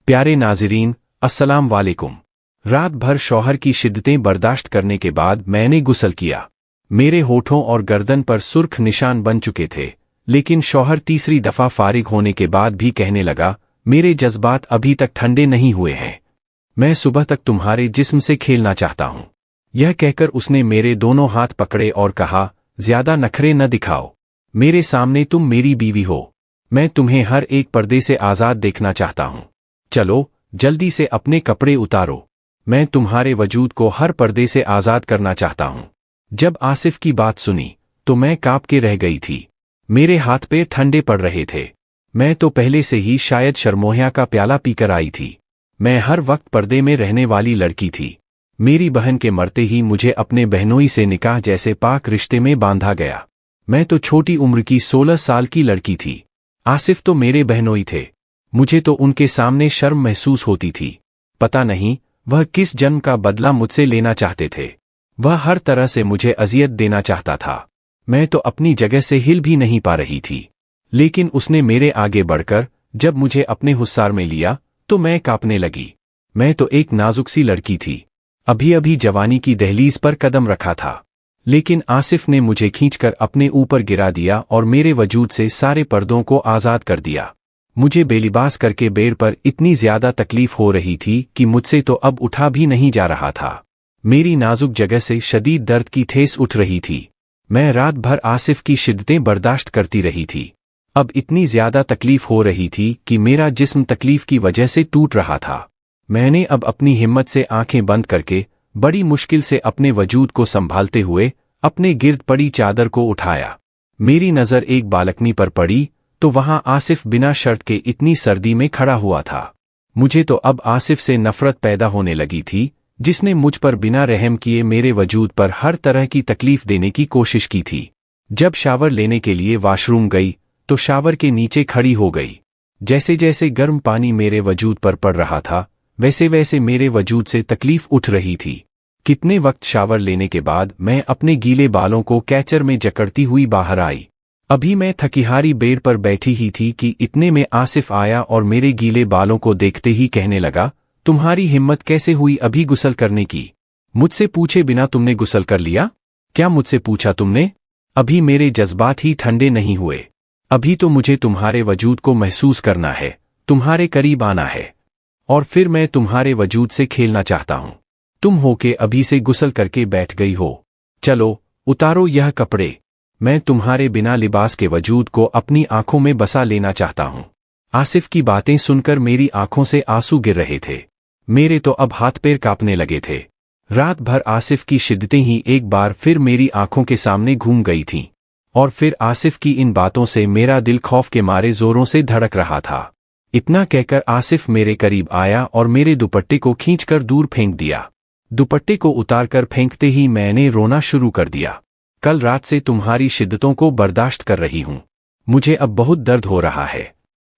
प्यारे नाज़रीन, अस्सलाम वालेकुम। रात भर शौहर की शिद्दतें बर्दाश्त करने के बाद मैंने गुस्ल किया। मेरे होठों और गर्दन पर सुर्ख निशान बन चुके थे, लेकिन शौहर तीसरी दफ़ा फारिग होने के बाद भी कहने लगा, मेरे जज्बात अभी तक ठंडे नहीं हुए हैं। मैं सुबह तक तुम्हारे जिस्म से खेलना चाहता हूँ। यह कहकर उसने मेरे दोनों हाथ पकड़े और कहा, ज्यादा नखरे न दिखाओ। मेरे सामने तुम मेरी बीवी हो। मैं तुम्हें हर एक पर्दे से आज़ाद देखना चाहता हूँ। चलो, जल्दी से अपने कपड़े उतारो। मैं तुम्हारे वजूद को हर पर्दे से आज़ाद करना चाहता हूँ। जब आसिफ की बात सुनी तो मैं कांप के रह गई थी। मेरे हाथ पैर ठंडे पड़ रहे थे। मैं तो पहले से ही शायद शर्मोहिया का प्याला पीकर आई थी। मैं हर वक्त पर्दे में रहने वाली लड़की थी। मेरी बहन के मरते ही मुझे अपने बहनोई से निकाह जैसे पाक रिश्ते में बांधा गया। मैं तो छोटी उम्र की 16 साल की लड़की थी। आसिफ तो मेरे बहनोई थे। मुझे तो उनके सामने शर्म महसूस होती थी। पता नहीं वह किस जन्म का बदला मुझसे लेना चाहते थे। वह हर तरह से मुझे अजियत देना चाहता था। मैं तो अपनी जगह से हिल भी नहीं पा रही थी। लेकिन उसने मेरे आगे बढ़कर जब मुझे अपने हुस्सार में लिया तो मैं कांपने लगी। मैं तो एक नाजुक सी लड़की थी। अभी अभी जवानी की दहलीज पर कदम रखा था। लेकिन आसिफ ने मुझे खींचकर अपने ऊपर गिरा दिया और मेरे वजूद से सारे पर्दों को आज़ाद कर दिया। मुझे बेलिबास करके बेड पर इतनी ज्यादा तकलीफ हो रही थी कि मुझसे तो अब उठा भी नहीं जा रहा था। मेरी नाजुक जगह से शदीद दर्द की ठेस उठ रही थी। मैं रात भर आसिफ की शिद्दतें बर्दाश्त करती रही थी। अब इतनी ज्यादा तकलीफ हो रही थी कि मेरा जिस्म तकलीफ की वजह से टूट रहा था। मैंने अब अपनी हिम्मत से आंखें बंद करके बड़ी मुश्किल से अपने वजूद को संभालते हुए अपने गिर्द पड़ी चादर को उठाया। मेरी नज़र एक बालकनी पर पड़ी तो वहां आसिफ बिना शर्ट के इतनी सर्दी में खड़ा हुआ था। मुझे तो अब आसिफ से नफरत पैदा होने लगी थी, जिसने मुझ पर बिना रहम किए मेरे वजूद पर हर तरह की तकलीफ देने की कोशिश की थी। जब शावर लेने के लिए वॉशरूम गई तो शावर के नीचे खड़ी हो गई। जैसे जैसे गर्म पानी मेरे वजूद पर पड़ रहा था वैसे वैसे मेरे वजूद से तकलीफ उठ रही थी। कितने वक्त शावर लेने के बाद मैं अपने गीले बालों को कैचर में जकड़ती हुई बाहर आई। अभी मैं थकीहारी बेड पर बैठी ही थी कि इतने में आसिफ आया और मेरे गीले बालों को देखते ही कहने लगा, तुम्हारी हिम्मत कैसे हुई अभी गुस्ल करने की? मुझसे पूछे बिना तुमने गुस्ल कर लिया? क्या मुझसे पूछा तुमने? अभी मेरे जज्बात ही ठंडे नहीं हुए। अभी तो मुझे तुम्हारे वजूद को महसूस करना है, तुम्हारे करीब आना है, और फिर मैं तुम्हारे वजूद से खेलना चाहता हूं। तुम हो के अभी से गुस्ल करके बैठ गई हो। चलो, उतारो यह कपड़े। मैं तुम्हारे बिना लिबास के वजूद को अपनी आंखों में बसा लेना चाहता हूं। आसिफ की बातें सुनकर मेरी आंखों से आंसू गिर रहे थे। मेरे तो अब हाथ पैर कांपने लगे थे। रात भर आसिफ की शिद्दतें ही एक बार फिर मेरी आंखों के सामने घूम गई थीं, और फिर आसिफ की इन बातों से मेरा दिल खौफ के मारे जोरों से धड़क रहा था। इतना कहकर आसिफ मेरे करीब आया और मेरे दुपट्टे को खींचकर दूर फेंक दिया। दुपट्टे को उतारकर फेंकते ही मैंने रोना शुरू कर दिया। कल रात से तुम्हारी शिद्दतों को बर्दाश्त कर रही हूं। मुझे अब बहुत दर्द हो रहा है।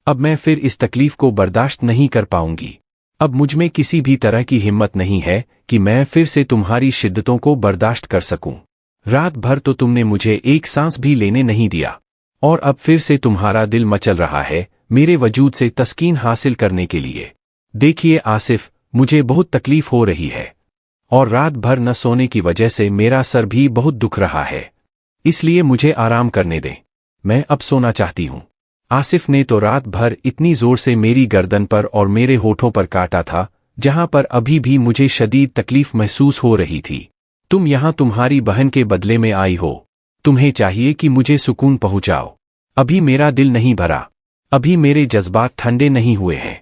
अब मैं फिर इस तकलीफ को बर्दाश्त नहीं कर पाऊंगी। अब मुझ में किसी भी तरह की हिम्मत नहीं है कि मैं फिर से तुम्हारी शिद्दतों को बर्दाश्त कर सकूं। रात भर तो तुमने मुझे एक सांस भी लेने नहीं दिया, और अब फिर से तुम्हारा दिल मचल रहा है मेरे वजूद से तस्कीन हासिल करने के लिए। देखिए आसिफ, मुझे बहुत तकलीफ हो रही है, और रात भर न सोने की वजह से मेरा सर भी बहुत दुख रहा है। इसलिए मुझे आराम करने दें। मैं अब सोना चाहती हूँ। आसिफ ने तो रात भर इतनी जोर से मेरी गर्दन पर और मेरे होठों पर काटा था, जहां पर अभी भी मुझे शदीद तकलीफ महसूस हो रही थी। तुम यहां तुम्हारी बहन के बदले में आई हो। तुम्हें चाहिए कि मुझे सुकून पहुंचाओ। अभी मेरा दिल नहीं भरा। अभी मेरे जज्बात ठंडे नहीं हुए हैं।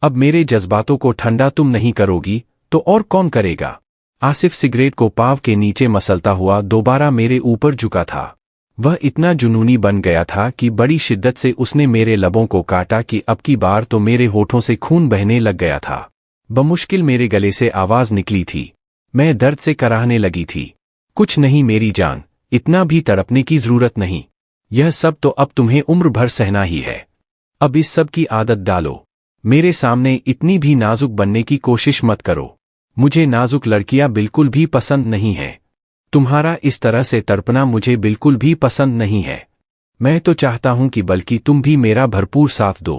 अब मेरे जज्बातों को ठंडा तुम नहीं करोगी तो और कौन करेगा? आसिफ सिगरेट को पाँव के नीचे मसलता हुआ दोबारा मेरे ऊपर झुका था। वह इतना जुनूनी बन गया था कि बड़ी शिद्दत से उसने मेरे लबों को काटा कि अब की बार तो मेरे होठों से खून बहने लग गया था। बमुश्किल मेरे गले से आवाज निकली थी। मैं दर्द से कराहने लगी थी। कुछ नहीं मेरी जान, इतना भी तड़पने की जरूरत नहीं। यह सब तो अब तुम्हें उम्र भर सहना ही है। अब इस सब की आदत डालो। मेरे सामने इतनी भी नाजुक बनने की कोशिश मत करो। मुझे नाजुक लड़कियां बिल्कुल भी पसंद नहीं है। तुम्हारा इस तरह से तड़पना मुझे बिल्कुल भी पसंद नहीं है। मैं तो चाहता हूं कि बल्कि तुम भी मेरा भरपूर साथ दो।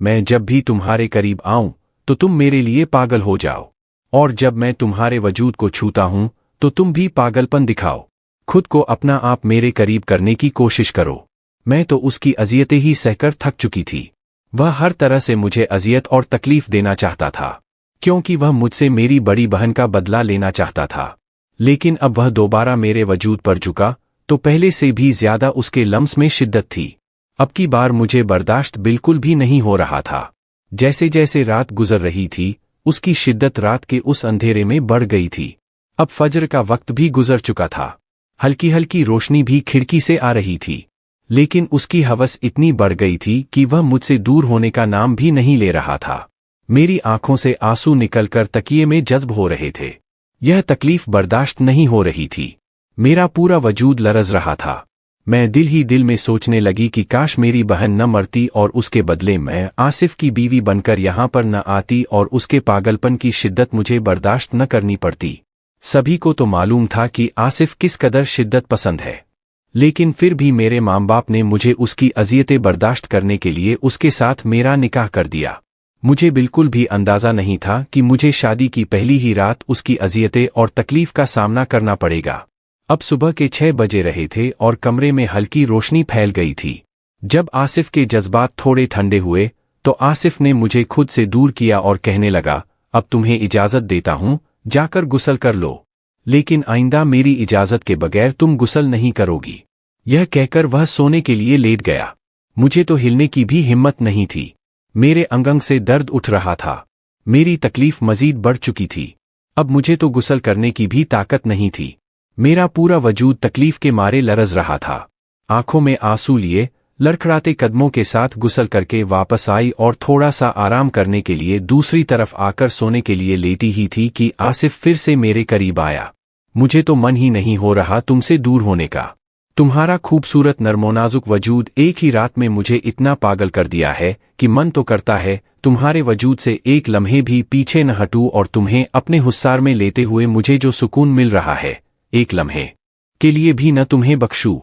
मैं जब भी तुम्हारे करीब आऊं तो तुम मेरे लिए पागल हो जाओ, और जब मैं तुम्हारे वजूद को छूता हूं तो तुम भी पागलपन दिखाओ। खुद को अपना आप मेरे करीब करने की कोशिश करो। मैं तो उसकी अजियतें ही सहकर थक चुकी थी। वह हर तरह से मुझे अजियत और तकलीफ देना चाहता था, क्योंकि वह मुझसे मेरी बड़ी बहन का बदला लेना चाहता था। लेकिन अब वह दोबारा मेरे वजूद पर झुका तो पहले से भी ज्यादा उसके लम्स में शिद्दत थी। अब की बार मुझे बर्दाश्त बिल्कुल भी नहीं हो रहा था। जैसे जैसे रात गुजर रही थी उसकी शिद्दत रात के उस अंधेरे में बढ़ गई थी। अब फज्र का वक्त भी गुजर चुका था। हल्की हल्की रोशनी भी खिड़की से आ रही थी, लेकिन उसकी हवस इतनी बढ़ गई थी कि वह मुझसे दूर होने का नाम भी नहीं ले रहा था। मेरी आंखों से आंसू निकलकर तकिए में जज्ब हो रहे थे। यह तकलीफ बर्दाश्त नहीं हो रही थी। मेरा पूरा वजूद लरज रहा था। मैं दिल ही दिल में सोचने लगी कि काश मेरी बहन न मरती और उसके बदले मैं आसिफ की बीवी बनकर यहाँ पर न आती और उसके पागलपन की शिद्दत मुझे बर्दाश्त न करनी पड़ती। सभी को तो मालूम था कि आसिफ किस कदर शिद्दत पसंद है, लेकिन फिर भी मेरे माँ बाप ने मुझे उसकी अजियतें बर्दाश्त करने के लिए उसके साथ मेरा निकाह कर दिया। मुझे बिल्कुल भी अंदाजा नहीं था कि मुझे शादी की पहली ही रात उसकी अजियतें और तकलीफ का सामना करना पड़ेगा। अब सुबह के 6 बजे रहे थे और कमरे में हल्की रोशनी फैल गई थी। जब आसिफ के जज्बात थोड़े ठंडे हुए तो आसिफ ने मुझे खुद से दूर किया और कहने लगा, अब तुम्हें इजाजत देता हूं, जाकर गुस्ल कर लो, लेकिन आइंदा मेरी इजाजत के बगैर तुम गुस्ल नहीं करोगी। यह कहकर वह सोने के लिए लेट गया। मुझे तो हिलने की भी हिम्मत नहीं थी। मेरे अंग से दर्द उठ रहा था। मेरी तकलीफ मजीद बढ़ चुकी थी। अब मुझे तो गुस्ल करने की भी ताकत नहीं थी। मेरा पूरा वजूद तकलीफ के मारे लरज रहा था। आंखों में आंसू लिए लड़खड़ाते कदमों के साथ गुस्ल करके वापस आई और थोड़ा सा आराम करने के लिए दूसरी तरफ आकर सोने के लिए लेटी ही थी कि आसिफ फिर से मेरे करीब आया। मुझे तो मन ही नहीं हो रहा तुमसे दूर होने का। तुम्हारा खूबसूरत नरमोनाजुक वजूद एक ही रात में मुझे इतना पागल कर दिया है कि मन तो करता है तुम्हारे वजूद से एक लम्हे भी पीछे न हटूं और तुम्हें अपने हुस्सार में लेते हुए मुझे जो सुकून मिल रहा है, एक लम्हे के लिए भी न तुम्हें बख्शूं।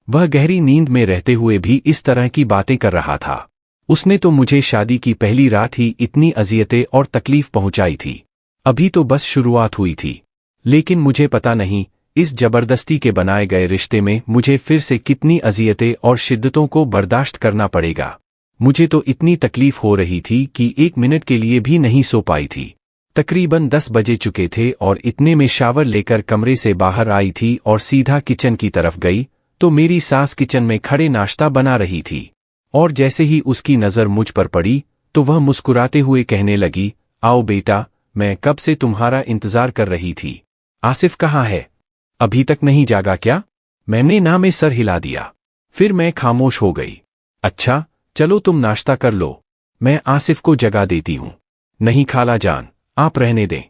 वह गहरी नींद में रहते हुए भी इस तरह की बातें कर रहा था। उसने तो मुझे शादी की पहली रात ही इतनी अजियतें और तकलीफ पहुंचाई थी। अभी तो बस शुरुआत हुई थी, लेकिन मुझे पता नहीं इस जबरदस्ती के बनाए गए रिश्ते में मुझे फिर से कितनी अजियतें और शिद्दतों को बर्दाश्त करना पड़ेगा। मुझे तो इतनी तकलीफ हो रही थी कि 1 मिनट के लिए भी नहीं सो पाई थी। तकरीबन 10 बजे चुके थे और इतने में शावर लेकर कमरे से बाहर आई थी और सीधा किचन की तरफ गई तो मेरी सास किचन में खड़े नाश्ता बना रही थी। और जैसे ही उसकी नज़र मुझ पर पड़ी तो वह मुस्कुराते हुए कहने लगी, आओ बेटा, मैं कब से तुम्हारा इंतजार कर रही थी। आसिफ कहाँ है? अभी तक नहीं जागा क्या? मैंने ना में सर हिला दिया। फिर मैं खामोश हो गई। अच्छा चलो तुम नाश्ता कर लो, मैं आसिफ को जगा देती हूँ। नहीं खाला जान, आप रहने दें,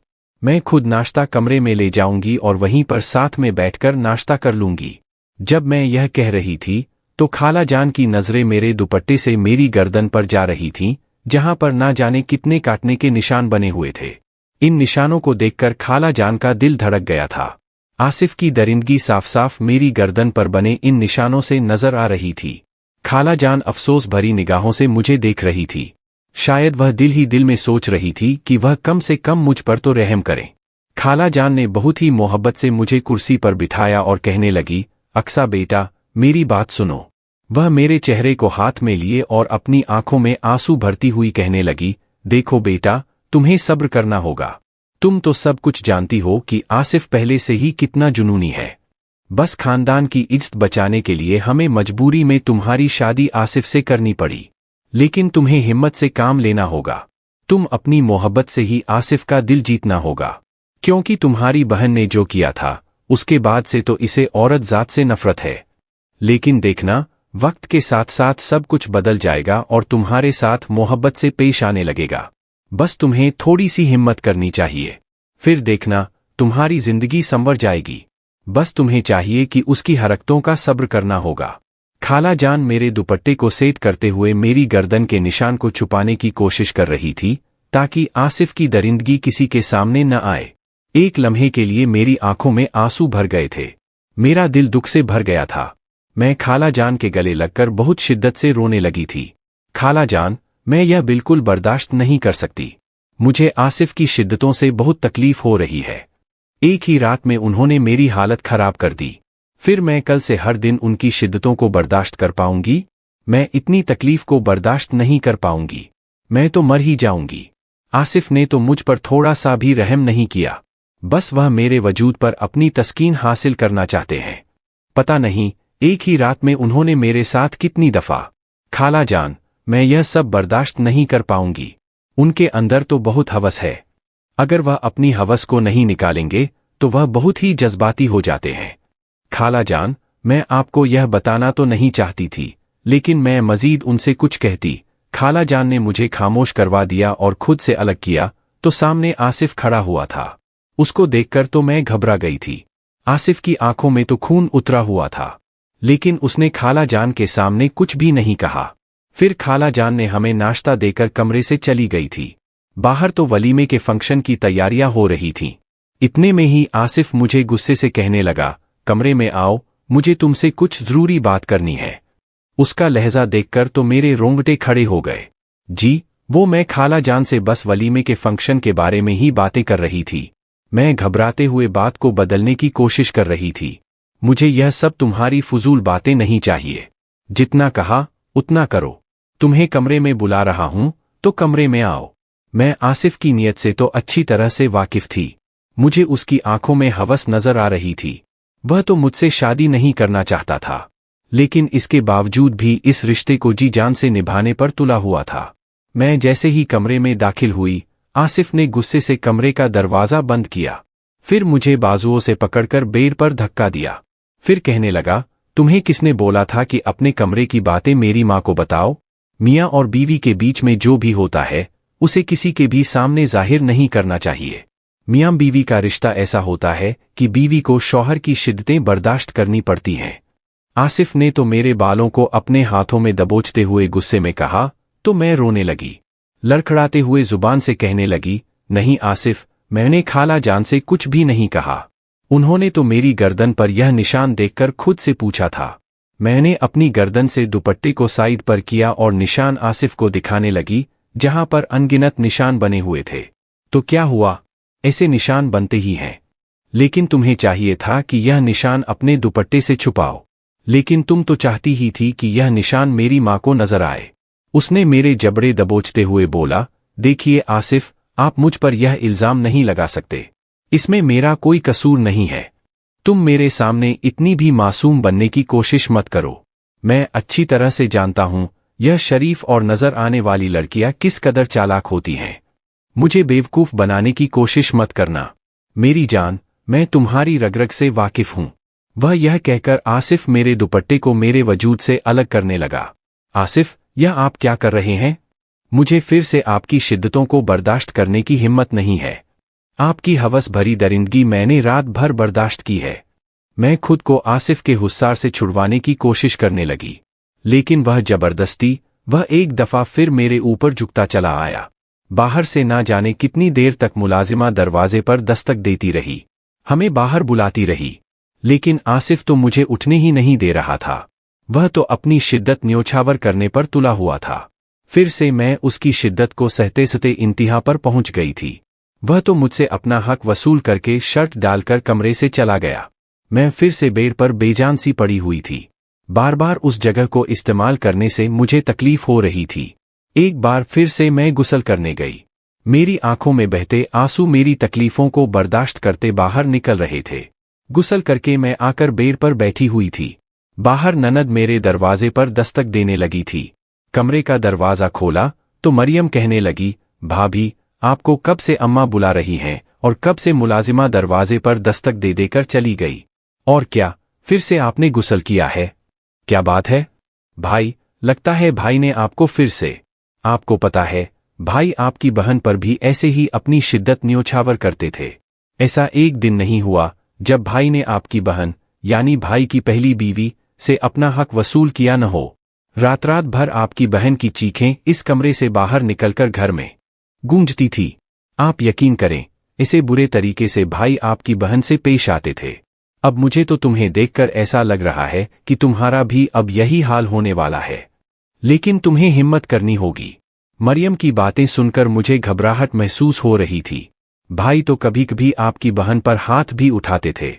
मैं खुद नाश्ता कमरे में ले जाऊंगी और वहीं पर साथ में बैठकर नाश्ता कर लूंगी। जब मैं यह कह रही थी तो खाला जान की नजरें मेरे दुपट्टे से मेरी गर्दन पर जा रही थीं, जहां पर ना जाने कितने काटने के निशान बने हुए थे। इन निशानों को देखकर खाला जान का दिल धड़क गया था। आसिफ की दरिंदगी साफ साफ मेरी गर्दन पर बने इन निशानों से नजर आ रही थी। खाला जान अफसोस भरी निगाहों से मुझे देख रही थी। शायद वह दिल ही दिल में सोच रही थी कि वह कम से कम मुझ पर तो रहम करें। खाला जान ने बहुत ही मोहब्बत से मुझे कुर्सी पर बिठाया और कहने लगी, अक्सा बेटा, मेरी बात सुनो। वह मेरे चेहरे को हाथ में लिए और अपनी आंखों में आंसू भरती हुई कहने लगी, देखो बेटा, तुम्हें सब्र करना होगा। तुम तो सब कुछ जानती हो कि आसिफ पहले से ही कितना जुनूनी है। बस खानदान की इज्जत बचाने के लिए हमें मजबूरी में तुम्हारी शादी आसिफ से करनी पड़ी, लेकिन तुम्हें हिम्मत से काम लेना होगा। तुम अपनी मोहब्बत से ही आसिफ का दिल जीतना होगा, क्योंकि तुम्हारी बहन ने जो किया था उसके बाद से तो इसे औरत जात से नफरत है। लेकिन देखना, वक्त के साथ साथ सब कुछ बदल जाएगा और तुम्हारे साथ मोहब्बत से पेश आने लगेगा। बस तुम्हें थोड़ी सी हिम्मत करनी चाहिए, फिर देखना तुम्हारी जिंदगी संवर जाएगी। बस तुम्हें चाहिए कि उसकी हरकतों का सब्र करना होगा। खाला जान मेरे दुपट्टे को सेट करते हुए मेरी गर्दन के निशान को छुपाने की कोशिश कर रही थी, ताकि आसिफ की दरिंदगी किसी के सामने न आए। एक लम्हे के लिए मेरी आंखों में आंसू भर गए थे। मेरा दिल दुख से भर गया था। मैं खाला जान के गले लगकर बहुत शिद्दत से रोने लगी थी। खाला जान, मैं यह बिल्कुल बर्दाश्त नहीं कर सकती। मुझे आसिफ की शिद्दतों से बहुत तकलीफ हो रही है। एक ही रात में उन्होंने मेरी हालत खराब कर दी। फिर मैं कल से हर दिन उनकी शिद्दतों को बर्दाश्त कर पाऊंगी? मैं इतनी तकलीफ को बर्दाश्त नहीं कर पाऊंगी। मैं तो मर ही जाऊंगी। आसिफ ने तो मुझ पर थोड़ा सा भी रहम नहीं किया। बस वह मेरे वजूद पर अपनी तस्कीन हासिल करना चाहते हैं। पता नहीं एक ही रात में उन्होंने मेरे साथ कितनी दफा। खाला जान, मैं यह सब बर्दाश्त नहीं कर पाऊंगी। उनके अंदर तो बहुत हवस है। अगर वह अपनी हवस को नहीं निकालेंगे तो वह बहुत ही जज्बाती हो जाते हैं। खाला जान, मैं आपको यह बताना तो नहीं चाहती थी, लेकिन मैं मजीद उनसे कुछ कहती। खाला जान ने मुझे खामोश करवा दिया और खुद से अलग किया तो सामने आसिफ खड़ा हुआ था। उसको देखकर तो मैं घबरा गई थी। आसिफ की आंखों में तो खून उतरा हुआ था, लेकिन उसने खाला जान के सामने कुछ भी नहीं कहा। फिर खाला जान ने हमें नाश्ता देकर कमरे से चली गई थी। बाहर तो वलीमे के फंक्शन की तैयारियां हो रही थीं। इतने में ही आसिफ मुझे गुस्से से कहने लगा, कमरे में आओ, मुझे तुमसे कुछ जरूरी बात करनी है। उसका लहजा देखकर तो मेरे रोंगटे खड़े हो गए। जी, वो मैं खाला जान से बस वलीमे के फंक्शन के बारे में ही बातें कर रही थी। मैं घबराते हुए बात को बदलने की कोशिश कर रही थी। मुझे यह सब तुम्हारी फजूल बातें नहीं चाहिए। जितना कहा उतना करो। तुम्हें कमरे में बुला रहा हूं तो कमरे में आओ। मैं आसिफ की नीयत से तो अच्छी तरह से वाकिफ थी। मुझे उसकी आंखों में हवस नजर आ रही थी। वह तो मुझसे शादी नहीं करना चाहता था, लेकिन इसके बावजूद भी इस रिश्ते को जी जान से निभाने पर तुला हुआ था। मैं जैसे ही कमरे में दाखिल हुई, आसिफ ने गुस्से से कमरे का दरवाजा बंद किया। फिर मुझे बाजुओं से पकड़कर बेड पर धक्का दिया। फिर कहने लगा, तुम्हें किसने बोला था कि अपने कमरे की बातें मेरी माँ को बताओ? मियाँ और बीवी के बीच में जो भी होता है उसे किसी के भी सामने जाहिर नहीं करना चाहिए। मियाँ बीवी का रिश्ता ऐसा होता है कि बीवी को शौहर की शिद्दतें बर्दाश्त करनी पड़ती हैं। आसिफ ने तो मेरे बालों को अपने हाथों में दबोचते हुए गुस्से में कहा तो मैं रोने लगी। लड़खड़ाते हुए जुबान से कहने लगी, नहीं आसिफ, मैंने खाला जान से कुछ भी नहीं कहा। उन्होंने तो मेरी गर्दन पर यह निशान देखकर खुद से पूछा था। मैंने अपनी गर्दन से दुपट्टे को साइड पर किया और निशान आसिफ को दिखाने लगी, जहां पर अनगिनत निशान बने हुए थे। तो क्या हुआ? ऐसे निशान बनते ही हैं। लेकिन तुम्हें चाहिए था कि यह निशान अपने दुपट्टे से छुपाओ। लेकिन तुम तो चाहती ही थी कि यह निशान मेरी माँ को नजर आए। उसने मेरे जबड़े दबोचते हुए बोला, देखिए आसिफ, आप मुझ पर यह इल्जाम नहीं लगा सकते। इसमें मेरा कोई कसूर नहीं है। तुम मेरे सामने इतनी भी मासूम बनने की कोशिश मत करो। मैं अच्छी तरह से जानता हूं यह शरीफ और नजर आने वाली लड़कियां किस कदर चालाक होती हैं। मुझे बेवकूफ बनाने की कोशिश मत करना। मेरी जान, मैं तुम्हारी रग-रग से वाकिफ हूं। वह यह कहकर आसिफ मेरे दुपट्टे को मेरे वजूद से अलग करने लगा। आसिफ, यह आप क्या कर रहे हैं? मुझे फिर से आपकी शिद्दतों को बर्दाश्त करने की हिम्मत नहीं है। आपकी हवस भरी दरिंदगी मैंने रात भर बर्दाश्त की है। मैं खुद को आसिफ के हुस्सार से छुड़वाने की कोशिश करने लगी, लेकिन वह जबरदस्ती, वह एक दफा फिर मेरे ऊपर झुकता चला आया। बाहर से ना जाने कितनी देर तक मुलाजिमा दरवाजे पर दस्तक देती रही, हमें बाहर बुलाती रही, लेकिन आसिफ तो मुझे उठने ही नहीं दे रहा था। वह तो अपनी शिद्दत न्योछावर करने पर तुला हुआ था। फिर से मैं उसकी शिद्दत को सहते सहते इंतहा पर पहुंच गई थी। वह तो मुझसे अपना हक वसूल करके शर्ट डालकर कमरे से चला गया। मैं फिर से बेड पर बेजान सी पड़ी हुई थी। बार बार उस जगह को इस्तेमाल करने से मुझे तकलीफ हो रही थी। एक बार फिर से मैं गुस्ल करने गई। मेरी आंखों में बहते आंसू मेरी तकलीफों को बर्दाश्त करते बाहर निकल रहे थे। गुस्ल करके मैं आकर बेड पर बैठी हुई थी। बाहर ननद मेरे दरवाजे पर दस्तक देने लगी थी। कमरे का दरवाजा खोला तो मरियम कहने लगी, भाभी, आपको कब से अम्मा बुला रही हैं और कब से मुलाजिमा दरवाजे पर दस्तक दे देकर चली गई? और क्या फिर से आपने गुस्ल किया है? क्या बात है भाई? लगता है भाई ने आपको फिर से। आपको पता है भाई आपकी बहन पर भी ऐसे ही अपनी शिद्दत न्योछावर करते थे। ऐसा एक दिन नहीं हुआ जब भाई ने आपकी बहन यानी भाई की पहली बीवी से अपना हक वसूल किया न हो। रात रात भर आपकी बहन की चीखें इस कमरे से बाहर निकलकर घर में गूंजती थी। आप यकीन करें, इसे बुरे तरीके से भाई आपकी बहन से पेश आते थे। अब मुझे तो तुम्हें देखकर ऐसा लग रहा है कि तुम्हारा भी अब यही हाल होने वाला है। लेकिन तुम्हें हिम्मत करनी होगी। मरियम की बातें सुनकर मुझे घबराहट महसूस हो रही थी। भाई तो कभी कभी आपकी बहन पर हाथ भी उठाते थे।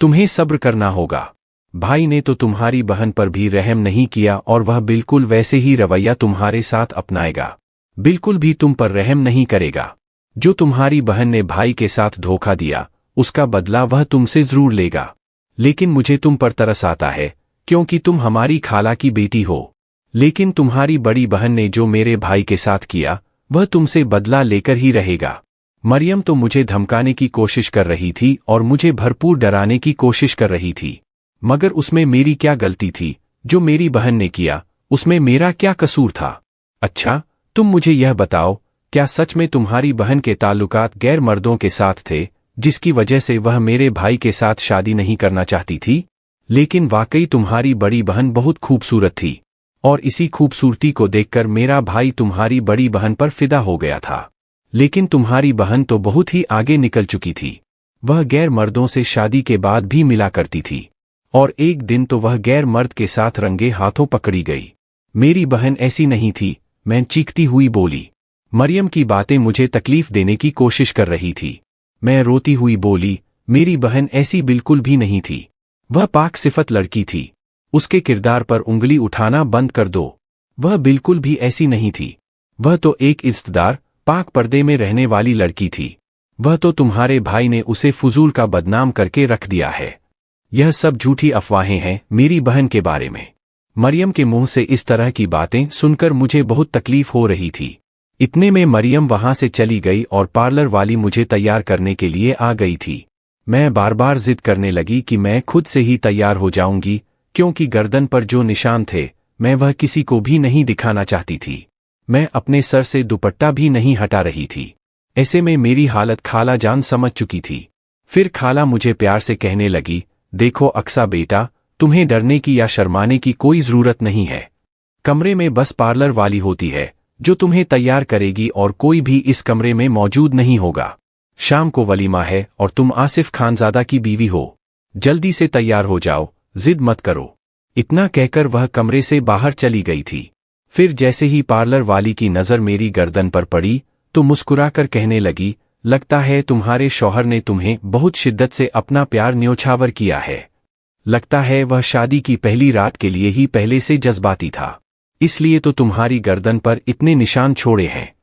तुम्हें सब्र करना होगा। भाई ने तो तुम्हारी बहन पर भी रहम नहीं किया और वह बिल्कुल वैसे ही रवैया तुम्हारे साथ अपनाएगा। बिल्कुल भी तुम पर रहम नहीं करेगा। जो तुम्हारी बहन ने भाई के साथ धोखा दिया, उसका बदला वह तुमसे जरूर लेगा। लेकिन मुझे तुम पर तरस आता है, क्योंकि तुम हमारी खाला की बेटी हो। लेकिन तुम्हारी बड़ी बहन ने जो मेरे भाई के साथ किया, वह तुमसे बदला लेकर ही रहेगा। मरियम तो मुझे धमकाने की कोशिश कर रही थी और मुझे भरपूर डराने की कोशिश कर रही थी। मगर उसमें मेरी क्या गलती थी? जो मेरी बहन ने किया, उसमें मेरा क्या कसूर था? अच्छा, तुम मुझे यह बताओ, क्या सच में तुम्हारी बहन के ताल्लुकात गैर मर्दों के साथ थे, जिसकी वजह से वह मेरे भाई के साथ शादी नहीं करना चाहती थी? लेकिन वाकई तुम्हारी बड़ी बहन बहुत खूबसूरत थी, और इसी खूबसूरती को देखकर मेरा भाई तुम्हारी बड़ी बहन पर फिदा हो गया था। लेकिन तुम्हारी बहन तो बहुत ही आगे निकल चुकी थी। वह गैर मर्दों से शादी के बाद भी मिला करती थी, और एक दिन तो वह गैर मर्द के साथ रंगे हाथों पकड़ी गई। मेरी बहन ऐसी नहीं थी, मैं चीखती हुई बोली। मरियम की बातें मुझे तकलीफ देने की कोशिश कर रही थी। मैं रोती हुई बोली, मेरी बहन ऐसी बिल्कुल भी नहीं थी। वह पाक सिफत लड़की थी। उसके किरदार पर उंगली उठाना बंद कर दो। वह बिल्कुल भी ऐसी नहीं थी। वह तो एक इज्जतदार, पाक पर्दे में रहने वाली लड़की थी। वह तो तुम्हारे भाई ने उसे फुजूल का बदनाम करके रख दिया है। यह सब झूठी अफवाहें हैं मेरी बहन के बारे में। मरियम के मुंह से इस तरह की बातें सुनकर मुझे बहुत तकलीफ हो रही थी। इतने में मरियम वहां से चली गई और पार्लर वाली मुझे तैयार करने के लिए आ गई थी। मैं बार बार जिद करने लगी कि मैं खुद से ही तैयार हो जाऊंगी, क्योंकि गर्दन पर जो निशान थे, मैं वह किसी को भी नहीं दिखाना चाहती थी। मैं अपने सर से दुपट्टा भी नहीं हटा रही थी। ऐसे में मेरी हालत खाला जान समझ चुकी थी। फिर खाला मुझे प्यार से कहने लगी, देखो अक्सा बेटा, तुम्हें डरने की या शर्माने की कोई जरूरत नहीं है। कमरे में बस पार्लर वाली होती है, जो तुम्हें तैयार करेगी और कोई भी इस कमरे में मौजूद नहीं होगा। शाम को वलीमा है और तुम आसिफ खानजादा की बीवी हो। जल्दी से तैयार हो जाओ, जिद मत करो। इतना कहकर वह कमरे से बाहर चली गई थी। फिर जैसे ही पार्लर वाली की नज़र मेरी गर्दन पर पड़ी, तो मुस्कुराकर कहने लगी, लगता है तुम्हारे शौहर ने तुम्हें बहुत शिद्दत से अपना प्यार न्योछावर किया है। लगता है वह शादी की पहली रात के लिए ही पहले से जज्बाती था, इसलिए तो तुम्हारी गर्दन पर इतने निशान छोड़े हैं।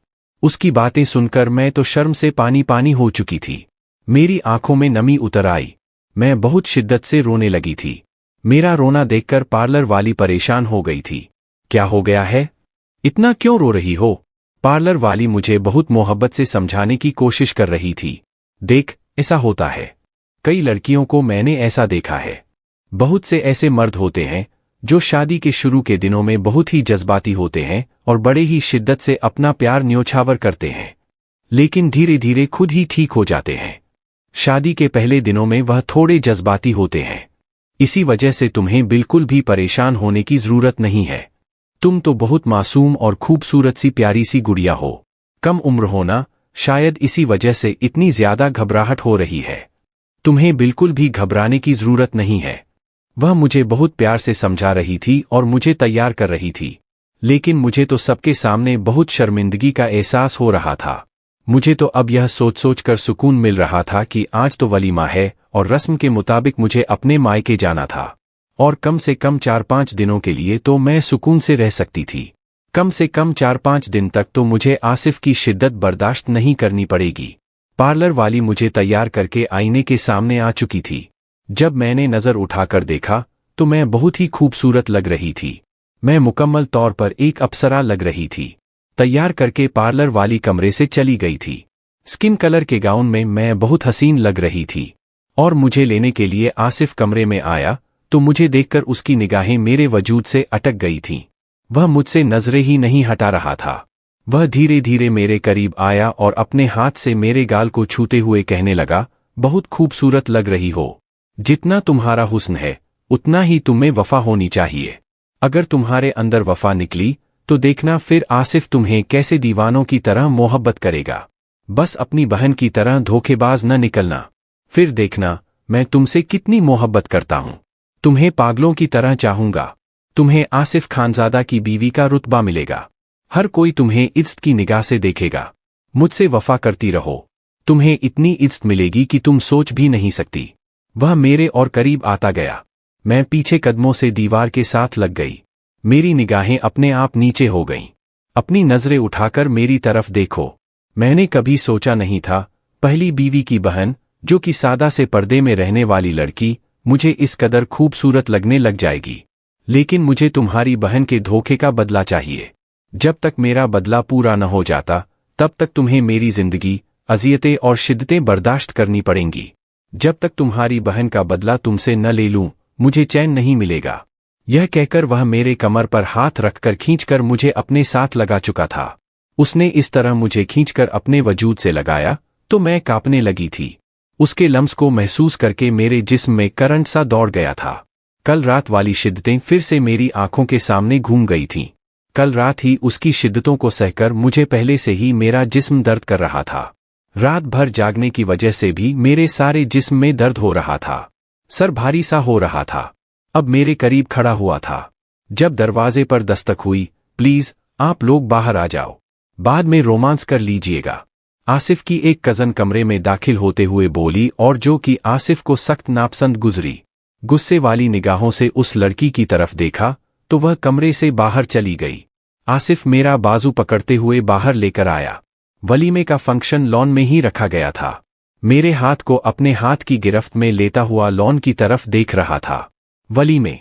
उसकी बातें सुनकर मैं तो शर्म से पानी पानी हो चुकी थी। मेरी आंखों में नमी उतर आई। मैं बहुत शिद्दत से रोने लगी थी। मेरा रोना देखकर पार्लर वाली परेशान हो गई थी। क्या हो गया है? इतना क्यों रो रही हो? पार्लर वाली मुझे बहुत मोहब्बत से समझाने की कोशिश कर रही थी। देख, ऐसा होता है। कई लड़कियों को मैंने ऐसा देखा है। बहुत से ऐसे मर्द होते हैं जो शादी के शुरू के दिनों में बहुत ही जज्बाती होते हैं और बड़े ही शिद्दत से अपना प्यार न्योछावर करते हैं, लेकिन धीरे धीरे खुद ही ठीक हो जाते हैं। शादी के पहले दिनों में वह थोड़े जज्बाती होते हैं। इसी वजह से तुम्हें बिल्कुल भी परेशान होने की जरूरत नहीं है। तुम तो बहुत मासूम और खूबसूरत सी प्यारी सी गुड़िया हो। कम उम्र होना, शायद इसी वजह से इतनी ज्यादा घबराहट हो रही है। तुम्हें बिल्कुल भी घबराने की जरूरत नहीं है। वह मुझे बहुत प्यार से समझा रही थी और मुझे तैयार कर रही थी, लेकिन मुझे तो सबके सामने बहुत शर्मिंदगी का एहसास हो रहा था। मुझे तो अब यह सोच सोच कर सुकून मिल रहा था कि आज तो वलीमा है और रस्म के मुताबिक मुझे अपने मायके जाना था, और कम से कम 4-5 दिनों के लिए तो मैं सुकून से रह सकती थी। कम से कम 4-5 दिन तक तो मुझे आसिफ की शिद्दत बर्दाश्त नहीं करनी पड़ेगी। पार्लर वाली मुझे तैयार करके आईने के सामने आ चुकी थी। जब मैंने नज़र उठाकर देखा तो मैं बहुत ही खूबसूरत लग रही थी। मैं मुकम्मल तौर पर एक अप्सरा लग रही थी। तैयार करके पार्लर वाली कमरे से चली गई थी। स्किन कलर के गाउन में मैं बहुत हसीन लग रही थी, और मुझे लेने के लिए आसिफ कमरे में आया तो मुझे देखकर उसकी निगाहें मेरे वजूद से अटक गई थीं। वह मुझसे नजरें ही नहीं हटा रहा था। वह धीरे धीरे मेरे करीब आया और अपने हाथ से मेरे गाल को छूते हुए कहने लगा, बहुत खूबसूरत लग रही हो। जितना तुम्हारा हुस्न है, उतना ही तुम्हें वफा होनी चाहिए। अगर तुम्हारे अंदर वफा निकली तो देखना फिर आसिफ तुम्हें कैसे दीवानों की तरह मोहब्बत करेगा। बस अपनी बहन की तरह धोखेबाज न निकलना। फिर देखना मैं तुमसे कितनी मोहब्बत करता हूं। तुम्हें पागलों की तरह चाहूंगा। तुम्हें आसिफ खानजादा की बीवी का रुतबा मिलेगा। हर कोई तुम्हें इज्जत की निगाह से देखेगा। मुझसे वफा करती रहो, तुम्हें इतनी इज्जत मिलेगी कि तुम सोच भी नहीं सकती। वह मेरे और करीब आता गया। मैं पीछे कदमों से दीवार के साथ लग गई। मेरी निगाहें अपने आप नीचे हो गईं। अपनी नजरें उठाकर मेरी तरफ देखो। मैंने कभी सोचा नहीं था, पहली बीवी की बहन, जो कि सादा से पर्दे में रहने वाली लड़की, मुझे इस कदर खूबसूरत लगने लग जाएगी। लेकिन मुझे तुम्हारी बहन के धोखे का बदला चाहिए। जब तक मेरा बदला पूरा न हो जाता, तब तक तुम्हें मेरी जिंदगी, अजियतें और शिद्दतें बर्दाश्त करनी पड़ेंगी। जब तक तुम्हारी बहन का बदला तुमसे न ले लूं, मुझे चैन नहीं मिलेगा। यह कहकर वह मेरे कमर पर हाथ रखकर खींचकर मुझे अपने साथ लगा चुका था। उसने इस तरह मुझे खींचकर अपने वजूद से लगाया तो मैं कांपने लगी थी। उसके लम्स को महसूस करके मेरे जिस्म में करंट सा दौड़ गया था। कल रात वाली शिद्दतें फिर से मेरी आंखों के सामने घूम गई थीं। कल रात ही उसकी शिद्दतों को सहकर मुझे पहले से ही मेरा जिस्म दर्द कर रहा था। रात भर जागने की वजह से भी मेरे सारे जिस्म में दर्द हो रहा था। सर भारी सा हो रहा था। अब मेरे करीब खड़ा हुआ था। जब दरवाजे पर दस्तक हुई, प्लीज आप लोग बाहर आ जाओ, बाद में रोमांस कर लीजिएगा, आसिफ की एक कजन कमरे में दाखिल होते हुए बोली, और जो कि आसिफ को सख्त नापसंद गुजरी। गुस्से वाली निगाहों से उस लड़की की तरफ देखा तो वह कमरे से बाहर चली गई। आसिफ मेरा बाजू पकड़ते हुए बाहर लेकर आया। वलीमे का फंक्शन लॉन में ही रखा गया था। मेरे हाथ को अपने हाथ की गिरफ्त में लेता हुआ लॉन की तरफ देख रहा था। वलीमे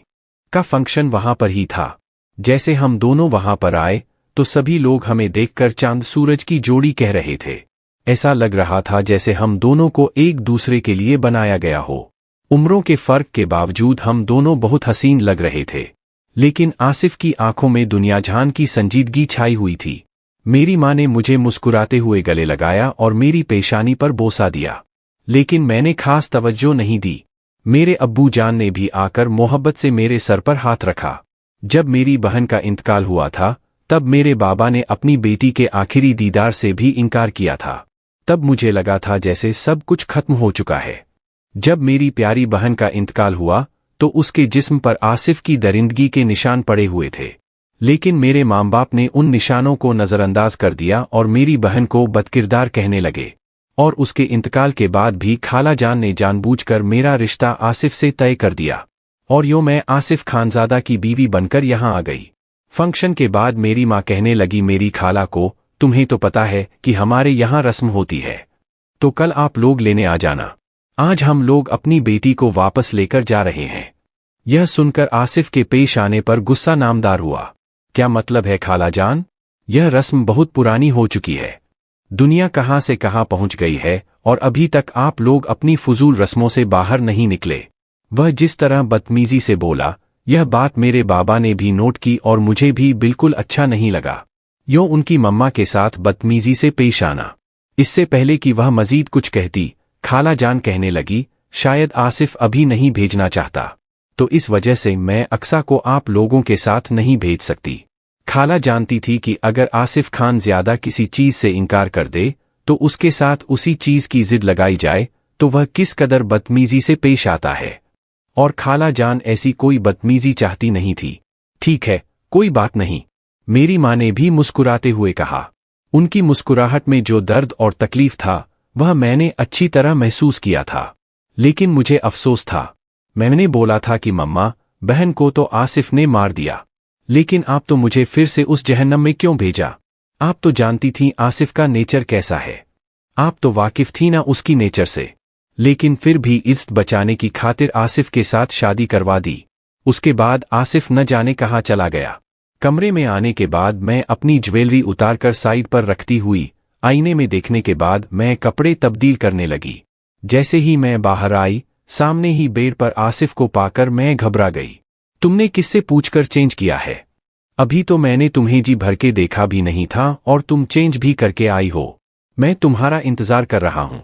का फंक्शन वहां पर ही था। जैसे हम दोनों वहां पर आए तो सभी लोग हमें देखकर चांद सूरज की जोड़ी कह रहे थे। ऐसा लग रहा था जैसे हम दोनों को एक दूसरे के लिए बनाया गया हो। उम्रों के फर्क के बावजूद हम दोनों बहुत हसीन लग रहे थे। लेकिन आसिफ की आंखों में दुनिया जहान की संजीदगी छाई हुई थी। मेरी मां ने मुझे मुस्कुराते हुए गले लगाया और मेरी पेशानी पर बोसा दिया, लेकिन मैंने खास तवज्जो नहीं दी। मेरे अब्बू जान ने भी आकर मोहब्बत से मेरे सर पर हाथ रखा। जब मेरी बहन का इंतकाल हुआ था, तब मेरे बाबा ने अपनी बेटी के आखिरी दीदार से भी इनकार किया था। तब मुझे लगा था जैसे सब कुछ खत्म हो चुका है। जब मेरी प्यारी बहन का इंतकाल हुआ तो उसके जिस्म पर आसिफ की दरिंदगी के निशान पड़े हुए थे, लेकिन मेरे माँ बाप ने उन निशानों को नज़रअंदाज कर दिया और मेरी बहन को बदकिरदार कहने लगे। और उसके इंतकाल के बाद भी खाला जान ने जानबूझकर मेरा रिश्ता आसिफ से तय कर दिया, और यूं मैं आसिफ खानजादा की बीवी बनकर यहाँ आ गई। फंक्शन के बाद मेरी माँ कहने लगी मेरी खाला को, तुम्हें तो पता है कि हमारे यहाँ रस्म होती है, तो कल आप लोग लेने आ जाना। आज हम लोग अपनी बेटी को वापस लेकर जा रहे हैं। यह सुनकर आसिफ के पेश आने पर गुस्सा नामदार हुआ। क्या मतलब है खाला जान? यह रस्म बहुत पुरानी हो चुकी है। दुनिया कहाँ से कहाँ पहुँच गई है और अभी तक आप लोग अपनी फजूल रस्मों से बाहर नहीं निकले। वह जिस तरह बदतमीजी से बोला, यह बात मेरे बाबा ने भी नोट की और मुझे भी बिल्कुल अच्छा नहीं लगा। यूं उनकी मम्मा के साथ बदतमीजी से पेश आना। इससे पहले कि वह मजीद कुछ कहती, खाला जान कहने लगी, शायद आसिफ अभी नहीं भेजना चाहता, तो इस वजह से मैं अक्सा को आप लोगों के साथ नहीं भेज सकती। खाला जानती थी कि अगर आसिफ खान ज्यादा किसी चीज से इनकार कर दे तो उसके साथ उसी चीज की जिद लगाई जाए तो वह किस कदर बदतमीजी से पेश आता है, और खाला जान ऐसी कोई बदतमीजी चाहती नहीं थी। ठीक है, कोई बात नहीं, मेरी माँ ने भी मुस्कुराते हुए कहा। उनकी मुस्कुराहट में जो दर्द और तकलीफ था वह मैंने अच्छी तरह महसूस किया था, लेकिन मुझे अफसोस था। मैंने बोला था कि मम्मा, बहन को तो आसिफ ने मार दिया, लेकिन आप तो मुझे फिर से उस जहन्नम में क्यों भेजा? आप तो जानती थीं आसिफ का नेचर कैसा है, आप तो वाकिफ थी ना उसकी नेचर से। लेकिन फिर भी इज्जत बचाने की खातिर आसिफ के साथ शादी करवा दी। उसके बाद आसिफ न जाने कहाँ चला गया। कमरे में आने के बाद मैं अपनी ज्वेलरी उतारकर साइड पर रखती हुई आईने में देखने के बाद मैं कपड़े तब्दील करने लगी। जैसे ही मैं बाहर आई, सामने ही बेड पर आसिफ को पाकर मैं घबरा गई। तुमने किससे पूछकर चेंज किया है? अभी तो मैंने तुम्हें जी भर के देखा भी नहीं था और तुम चेंज भी करके आई हो। मैं तुम्हारा इंतजार कर रहा हूं,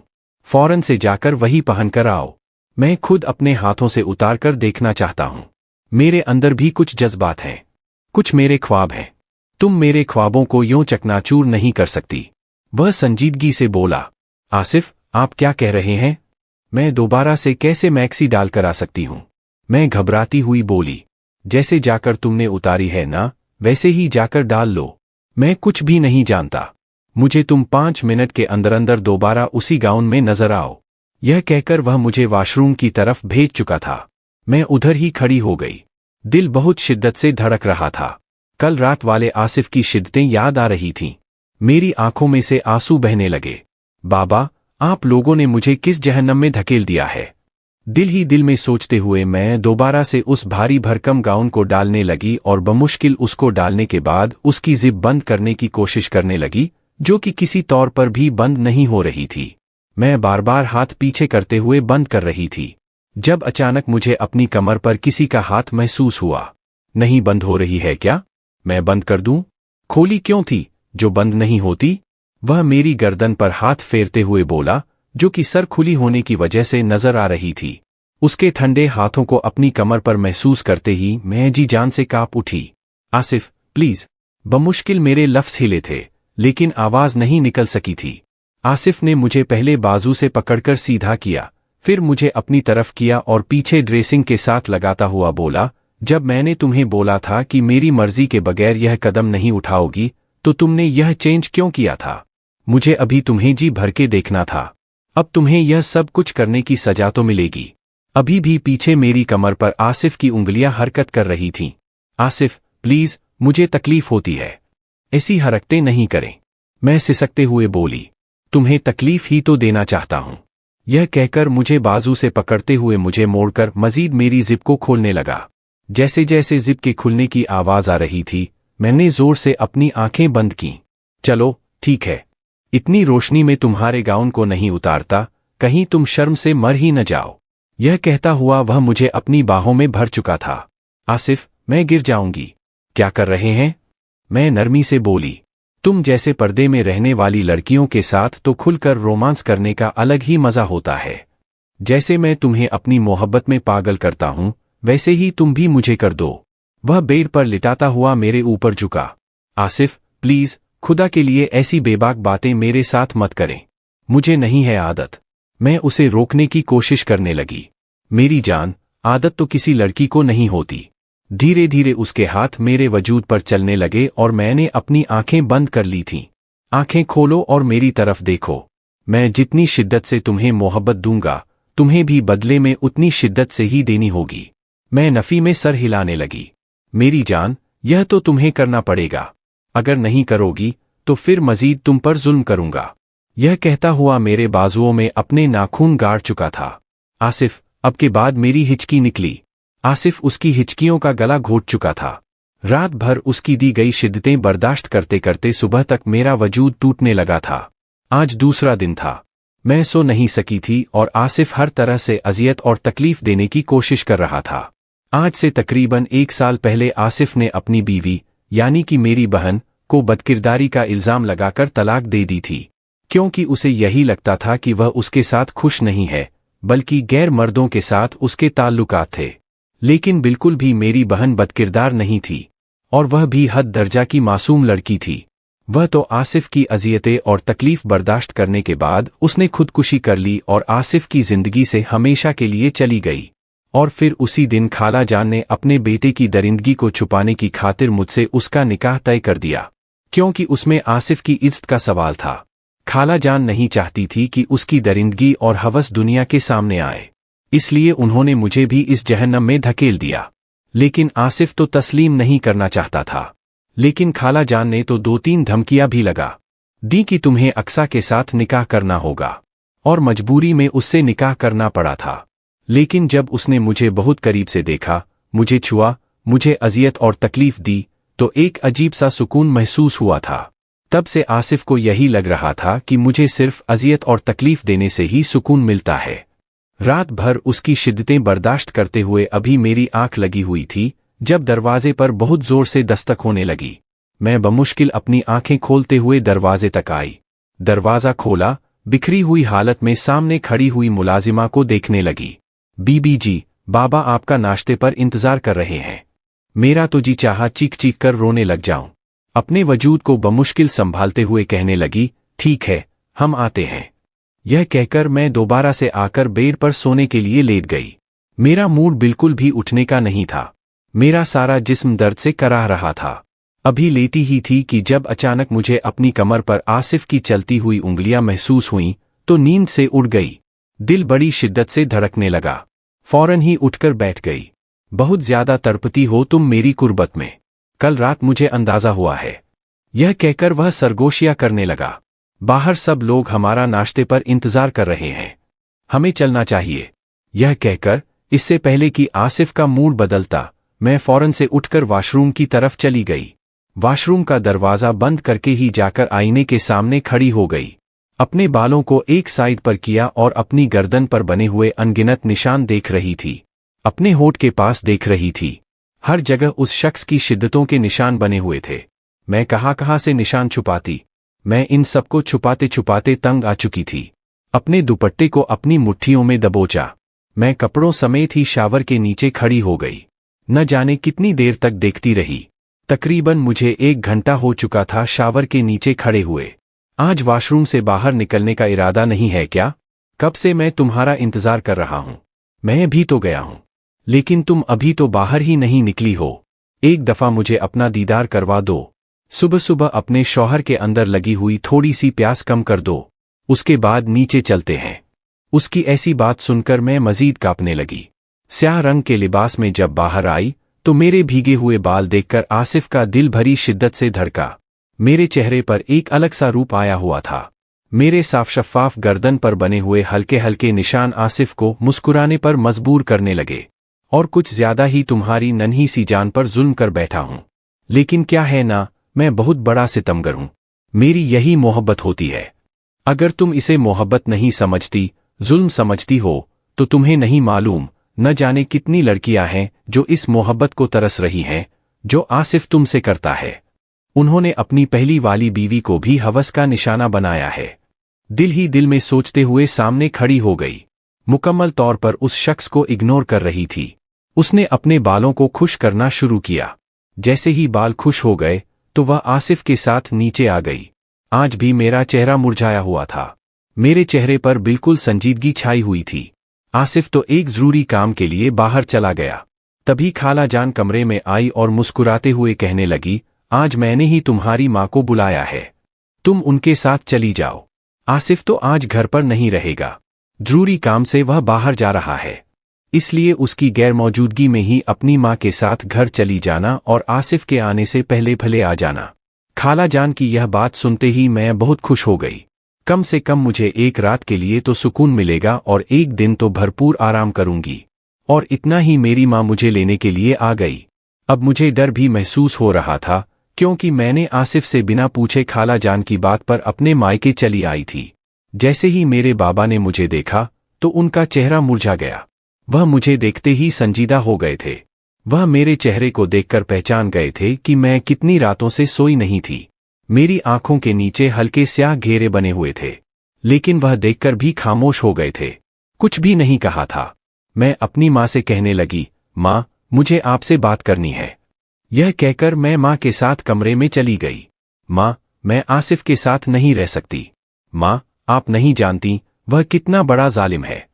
फौरन से जाकर वही पहन कर आओ। मैं खुद अपने हाथों से उतार कर देखना चाहता हूं। मेरे अंदर भी कुछ जज्बात हैं, कुछ मेरे ख्वाब हैं। तुम मेरे ख्वाबों को यूं चकनाचूर नहीं कर सकती। वह संजीदगी से बोला। आसिफ, आप क्या कह रहे हैं? मैं दोबारा से कैसे मैक्सी डालकर आ सकती हूं? मैं घबराती हुई बोली। जैसे जाकर तुमने उतारी है ना, वैसे ही जाकर डाल लो। मैं कुछ भी नहीं जानता। मुझे तुम 5 मिनट के अंदर अंदर दोबारा उसी गाउन में नजर आओ। यह कहकर वह मुझे वॉशरूम की तरफ भेज चुका था। मैं उधर ही खड़ी हो गई। दिल बहुत शिद्दत से धड़क रहा था। कल रात वाले आसिफ की शिद्दतें याद आ रही थीं। मेरी आंखों में से आंसू बहने लगे। बाबा, आप लोगों ने मुझे किस जहन्नम में धकेल दिया है? दिल ही दिल में सोचते हुए मैं दोबारा से उस भारी भरकम गाउन को डालने लगी और बमुश्किल उसको डालने के बाद उसकी जिप बंद करने की कोशिश करने लगी, जो कि किसी तौर पर भी बंद नहीं हो रही थी। मैं बार बार हाथ पीछे करते हुए बंद कर रही थी, जब अचानक मुझे अपनी कमर पर किसी का हाथ महसूस हुआ। नहीं बंद हो रही है क्या? मैं बंद कर दूं? खोली क्यों थी जो बंद नहीं होती? वह मेरी गर्दन पर हाथ फेरते हुए बोला, जो कि सर खुली होने की वजह से नजर आ रही थी। उसके ठंडे हाथों को अपनी कमर पर महसूस करते ही मैं जी जान से कांप उठी। आसिफ, प्लीज। बमुश्किल मेरे लफ्ज हिले थे, लेकिन आवाज नहीं निकल सकी थी। आसिफ ने मुझे पहले बाजू से पकड़कर सीधा किया, फिर मुझे अपनी तरफ किया और पीछे ड्रेसिंग के साथ लगाता हुआ बोला, जब मैंने तुम्हें बोला था कि मेरी मर्जी के बगैर यह कदम नहीं उठाओगी, तो तुमने यह चेंज क्यों किया था? मुझे अभी तुम्हें जी भर के देखना था। अब तुम्हें यह सब कुछ करने की सजा तो मिलेगी। अभी भी पीछे मेरी कमर पर आसिफ की उंगलियां हरकत कर रही थीं। आसिफ, प्लीज, मुझे तकलीफ होती है। ऐसी हरकतें नहीं करें। मैं सिसकते हुए बोली, तुम्हें तकलीफ ही तो देना चाहता हूं। यह कहकर मुझे बाजू से पकड़ते हुए मुझे मोड़कर मजीद मेरी जिप को खोलने लगा। जैसे जैसे जिप के खुलने की आवाज आ रही थी, मैंने जोर से अपनी आंखें बंद कीं। चलो, ठीक है। इतनी रोशनी में तुम्हारे गाउन को नहीं उतारता, कहीं तुम शर्म से मर ही न जाओ। यह कहता हुआ वह मुझे अपनी बाहों में भर चुका था। आसिफ, मैं गिर जाऊंगी। क्या कर रहे हैं? मैं नरमी से बोली, तुम जैसे पर्दे में रहने वाली लड़कियों के साथ तो खुलकर रोमांस करने का अलग ही मजा होता है। जैसे मैं तुम्हें अपनी मोहब्बत में पागल करता हूं, वैसे ही तुम भी मुझे कर दो। वह बेड पर लिटाता हुआ मेरे ऊपर झुका। आसिफ, प्लीज, खुदा के लिए ऐसी बेबाक बातें मेरे साथ मत करें। मुझे नहीं है आदत। मैं उसे रोकने की कोशिश करने लगी। मेरी जान, आदत तो किसी लड़की को नहीं होती। धीरे धीरे उसके हाथ मेरे वजूद पर चलने लगे और मैंने अपनी आंखें बंद कर ली थीं। आंखें खोलो और मेरी तरफ देखो। मैं जितनी शिद्दत से तुम्हें मोहब्बत दूंगा, तुम्हें भी बदले में उतनी शिद्दत से ही देनी होगी। मैं नफी में सर हिलाने लगी। मेरी जान, यह तो तुम्हें करना पड़ेगा। अगर नहीं करोगी तो फिर मजीद तुम पर जुल्म करूंगा। यह कहता हुआ मेरे बाजुओं में अपने नाखून गाड़ चुका था। आसिफ, अब के बाद मेरी हिचकी निकली। आसिफ उसकी हिचकियों का गला घोट चुका था। रात भर उसकी दी गई शिद्दतें बर्दाश्त करते करते सुबह तक मेरा वजूद टूटने लगा था। आज दूसरा दिन था। मैं सो नहीं सकी थी और आसिफ हर तरह से अजियत और तकलीफ देने की कोशिश कर रहा था। आज से तकरीबन 1 साल पहले आसिफ ने अपनी बीवी, यानी कि मेरी बहन, को बदकिरदारी का इल्जाम लगाकर तलाक दे दी थी, क्योंकि उसे यही लगता था कि वह उसके साथ खुश नहीं है, बल्कि गैर मर्दों के साथ उसके ताल्लुकात थे। लेकिन बिल्कुल भी मेरी बहन बदकिरदार नहीं थी, और वह भी हद दर्जा की मासूम लड़की थी। वह तो आसिफ की अजियतें और तकलीफ बर्दाश्त करने के बाद उसने खुदकुशी कर ली और आसिफ की जिंदगी से हमेशा के लिए चली गई। और फिर उसी दिन खाला जान ने अपने बेटे की दरिंदगी को छुपाने की खातिर मुझसे उसका निकाह तय कर दिया, क्योंकि उसमें आसिफ की इज्जत का सवाल था। खाला जान नहीं चाहती थी कि उसकी दरिंदगी और हवस दुनिया के सामने आए, इसलिए उन्होंने मुझे भी इस जहन्नम में धकेल दिया। लेकिन आसिफ तो तस्लीम नहीं करना चाहता था। लेकिन खाला जान ने तो 2-3 धमकियां भी लगा दी कि तुम्हें अक्सा के साथ निकाह करना होगा, और मजबूरी में उससे निकाह करना पड़ा था। लेकिन जब उसने मुझे बहुत करीब से देखा, मुझे छुआ, मुझे अजियत और तकलीफ दी, तो एक अजीब सा सुकून महसूस हुआ था। तब से आसिफ को यही लग रहा था कि मुझे सिर्फ अजियत और तकलीफ देने से ही सुकून मिलता है। रात भर उसकी शिद्दतें बर्दाश्त करते हुए अभी मेरी आंख लगी हुई थी, जब दरवाजे पर बहुत जोर से दस्तक होने लगी। मैं बमुश्किल अपनी आंखें खोलते हुए दरवाजे तक आई। दरवाजा खोला, बिखरी हुई हालत में सामने खड़ी हुई मुलाजिमा को देखने लगी। बीबी जी, बाबा आपका नाश्ते पर इंतजार कर रहे हैं। मेरा तो जी चाहा चीख चीख कर रोने लग जाऊं। अपने वजूद को बमुश्किल संभालते हुए कहने लगी, ठीक है, हम आते हैं। यह कहकर मैं दोबारा से आकर बेड पर सोने के लिए लेट गई। मेरा मूड बिल्कुल भी उठने का नहीं था। मेरा सारा जिस्म दर्द से कराह रहा था। अभी लेटी ही थी कि जब अचानक मुझे अपनी कमर पर आसिफ की चलती हुई उंगलियां महसूस हुईं, तो नींद से उड़ गई। दिल बड़ी शिद्दत से धड़कने लगा। फौरन ही उठकर बैठ गई। बहुत ज्यादा तड़पती हो तुम मेरी कुर्बत में, कल रात मुझे अंदाजा हुआ है। यह कहकर वह सरगोशियां करने लगा। बाहर सब लोग हमारा नाश्ते पर इंतजार कर रहे हैं, हमें चलना चाहिए। यह कहकर इससे पहले कि आसिफ का मूड बदलता, मैं फौरन से उठकर वॉशरूम की तरफ चली गई। वॉशरूम का दरवाजा बंद करके ही जाकर आईने के सामने खड़ी हो गई। अपने बालों को एक साइड पर किया और अपनी गर्दन पर बने हुए अनगिनत निशान देख रही थी। अपने होठ के पास देख रही थी। हर जगह उस शख्स की शिद्दतों के निशान बने हुए थे। मैं कहाँ से निशान छुपाती। मैं इन सबको छुपाते छुपाते तंग आ चुकी थी। अपने दुपट्टे को अपनी मुट्ठियों में दबोचा। मैं कपड़ों समेत ही शावर के नीचे खड़ी हो गई। न जाने कितनी देर तक देखती रही। तकरीबन मुझे 1 घंटा हो चुका था शावर के नीचे खड़े हुए। आज वॉशरूम से बाहर निकलने का इरादा नहीं है क्या? कब से मैं तुम्हारा इंतजार कर रहा हूं। मैं भी तो गया हूं, लेकिन तुम अभी तो बाहर ही नहीं निकली हो। एक दफा मुझे अपना दीदार करवा दो। सुबह सुबह अपने शौहर के अंदर लगी हुई थोड़ी सी प्यास कम कर दो, उसके बाद नीचे चलते हैं। उसकी ऐसी बात सुनकर मैं मजीद कांपने लगी। स्याह रंग के लिबास में जब बाहर आई तो मेरे भीगे हुए बाल देखकर आसिफ का दिल भरी शिद्दत से धड़का। मेरे चेहरे पर एक अलग सा रूप आया हुआ था। मेरे साफ शफ्फाफ गर्दन पर बने हुए हल्के हल्के निशान आसिफ को मुस्कुराने पर मजबूर करने लगे। और कुछ ज्यादा ही तुम्हारी नन्ही सी जान पर जुल्म कर बैठा हूं। लेकिन क्या है ना, मैं बहुत बड़ा सितमगर हूं। मेरी यही मोहब्बत होती है। अगर तुम इसे मोहब्बत नहीं समझती, जुल्म समझती हो, तो तुम्हें नहीं मालूम न जाने कितनी लड़कियां हैं जो इस मोहब्बत को तरस रही हैं जो आसिफ तुमसे करता है। उन्होंने अपनी पहली वाली बीवी को भी हवस का निशाना बनाया है। दिल ही दिल में सोचते हुए सामने खड़ी हो गई। मुकम्मल तौर पर उस शख्स को इग्नोर कर रही थी। उसने अपने बालों को खुश करना शुरू किया। जैसे ही बाल खुश हो गए तो वह आसिफ के साथ नीचे आ गई। आज भी मेरा चेहरा मुरझाया हुआ था। मेरे चेहरे पर बिल्कुल संजीदगी छाई हुई थी। आसिफ तो एक जरूरी काम के लिए बाहर चला गया। तभी खाला जान कमरे में आई और मुस्कुराते हुए कहने लगी, आज मैंने ही तुम्हारी माँ को बुलाया है, तुम उनके साथ चली जाओ। आसिफ तो आज घर पर नहीं रहेगा। जरूरी काम से वह बाहर जा रहा है, इसलिए उसकी गैर मौजूदगी में ही अपनी माँ के साथ घर चली जाना और आसिफ के आने से पहले भले आ जाना। खाला जान की यह बात सुनते ही मैं बहुत खुश हो गई। कम से कम मुझे एक रात के लिए तो सुकून मिलेगा और एक दिन तो भरपूर आराम करूंगी। और इतना ही मेरी माँ मुझे लेने के लिए आ गई। अब मुझे डर भी महसूस हो रहा था, क्योंकि मैंने आसिफ से बिना पूछे खाला जान की बात पर अपने मायके चली आई थी। जैसे ही मेरे बाबा ने मुझे देखा तो उनका चेहरा मुरझा गया। वह मुझे देखते ही संजीदा हो गए थे। वह मेरे चेहरे को देखकर पहचान गए थे कि मैं कितनी रातों से सोई नहीं थी। मेरी आंखों के नीचे हल्के स्याह घेरे बने हुए थे, लेकिन वह देखकर भी खामोश हो गए थे। कुछ भी नहीं कहा था। मैं अपनी माँ से कहने लगी, माँ, मुझे आपसे बात करनी है। यह कहकर मैं माँ के साथ कमरे में चली गई। माँ, मैं आसिफ के साथ नहीं रह सकती। माँ, आप नहीं जानती वह कितना बड़ा जालिम है।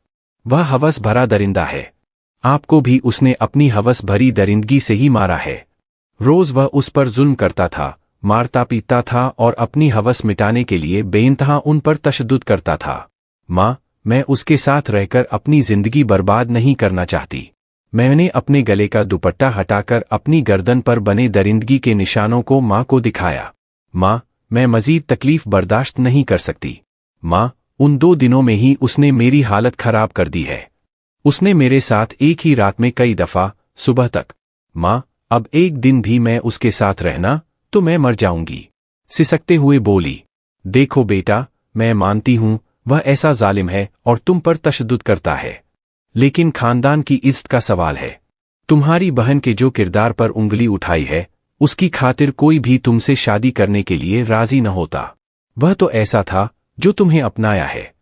वह हवस भरा दरिंदा है। आपको भी उसने अपनी हवस भरी दरिंदगी से ही मारा है। रोज वह उस पर जुल्म करता था, मारता पीटता था और अपनी हवस मिटाने के लिए बेइंतहा उन पर तशद्दुद करता था। माँ, मैं उसके साथ रहकर अपनी जिंदगी बर्बाद नहीं करना चाहती। मैंने अपने गले का दुपट्टा हटाकर अपनी गर्दन पर बने दरिंदगी के निशानों को माँ को दिखाया। माँ, मैं मजीद तकलीफ बर्दाश्त नहीं कर सकती। माँ, उन 2 दिनों में ही उसने मेरी हालत खराब कर दी है। उसने मेरे साथ एक ही रात में कई दफा सुबह तक। माँ, अब एक दिन भी मैं उसके साथ रहना तो मैं मर जाऊंगी। सिसकते हुए बोली, देखो बेटा, मैं मानती हूं वह ऐसा जालिम है और तुम पर तशद्दुद करता है, लेकिन खानदान की इज्जत का सवाल है। तुम्हारी बहन के जो किरदार पर उंगली उठाई है, उसकी खातिर कोई भी तुमसे शादी करने के लिए राजी न होता। वह तो ऐसा था जो तुम्हें अपनाया है,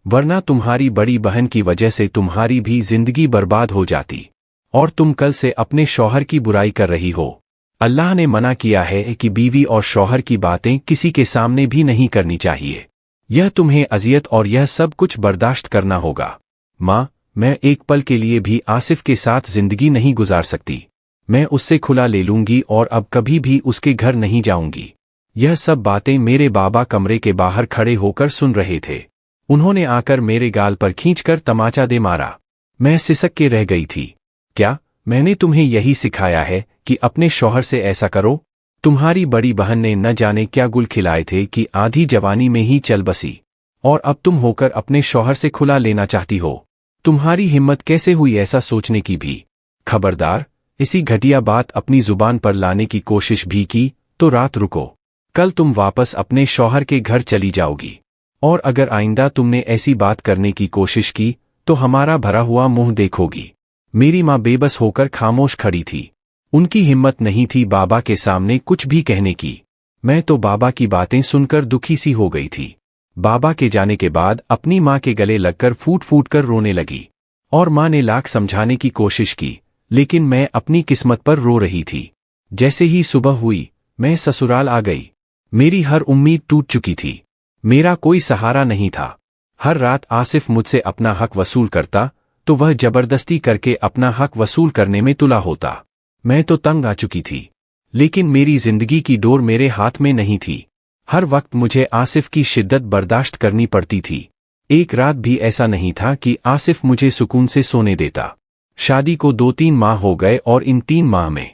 वरना तुम्हारी बड़ी बहन की वजह से तुम्हारी भी जिंदगी बर्बाद हो जाती और तुम कल से अपने शौहर की बुराई कर रही हो। अल्लाह ने मना किया है कि बीवी और शौहर की बातें किसी के सामने भी नहीं करनी चाहिए। यह तुम्हें अजियत और यह सब कुछ बर्दाश्त करना होगा। माँ, मैं एक पल के लिए भी आसिफ के साथ जिंदगी नहीं गुजार सकती। मैं उससे खुला ले लूंगी और अब कभी भी उसके घर नहीं जाऊंगी। यह सब बातें मेरे बाबा कमरे के बाहर खड़े होकर सुन रहे थे। उन्होंने आकर मेरे गाल पर खींचकर तमाचा दे मारा। मैं सिसक के रह गई थी। क्या मैंने तुम्हें यही सिखाया है कि अपने शौहर से ऐसा करो? तुम्हारी बड़ी बहन ने न जाने क्या गुल खिलाए थे कि आधी जवानी में ही चल बसी, और अब तुम होकर अपने शौहर से खुला लेना चाहती हो। तुम्हारी हिम्मत कैसे हुई ऐसा सोचने की भी? खबरदार, इसी घटिया बात अपनी जुबान पर लाने की कोशिश भी की तो रात रुको। कल तुम वापस अपने शौहर के घर चली जाओगी, और अगर आइंदा तुमने ऐसी बात करने की कोशिश की तो हमारा भरा हुआ मुंह देखोगी। मेरी माँ बेबस होकर खामोश खड़ी थी। उनकी हिम्मत नहीं थी बाबा के सामने कुछ भी कहने की। मैं तो बाबा की बातें सुनकर दुखी सी हो गई थी। बाबा के जाने के बाद अपनी माँ के गले लगकर फूट फूट कर रोने लगी, और माँ ने लाख समझाने की कोशिश की, लेकिन मैं अपनी किस्मत पर रो रही थी। जैसे ही सुबह हुई, मैं ससुराल आ गई। मेरी हर उम्मीद टूट चुकी थी। मेरा कोई सहारा नहीं था। हर रात आसिफ मुझसे अपना हक वसूल करता तो वह जबरदस्ती करके अपना हक वसूल करने में तुला होता। मैं तो तंग आ चुकी थी, लेकिन मेरी जिंदगी की डोर मेरे हाथ में नहीं थी। हर वक्त मुझे आसिफ की शिद्दत बर्दाश्त करनी पड़ती थी। एक रात भी ऐसा नहीं था कि आसिफ मुझे सुकून से सोने देता। शादी को 2-3 माह हो गए और इन 3 माह में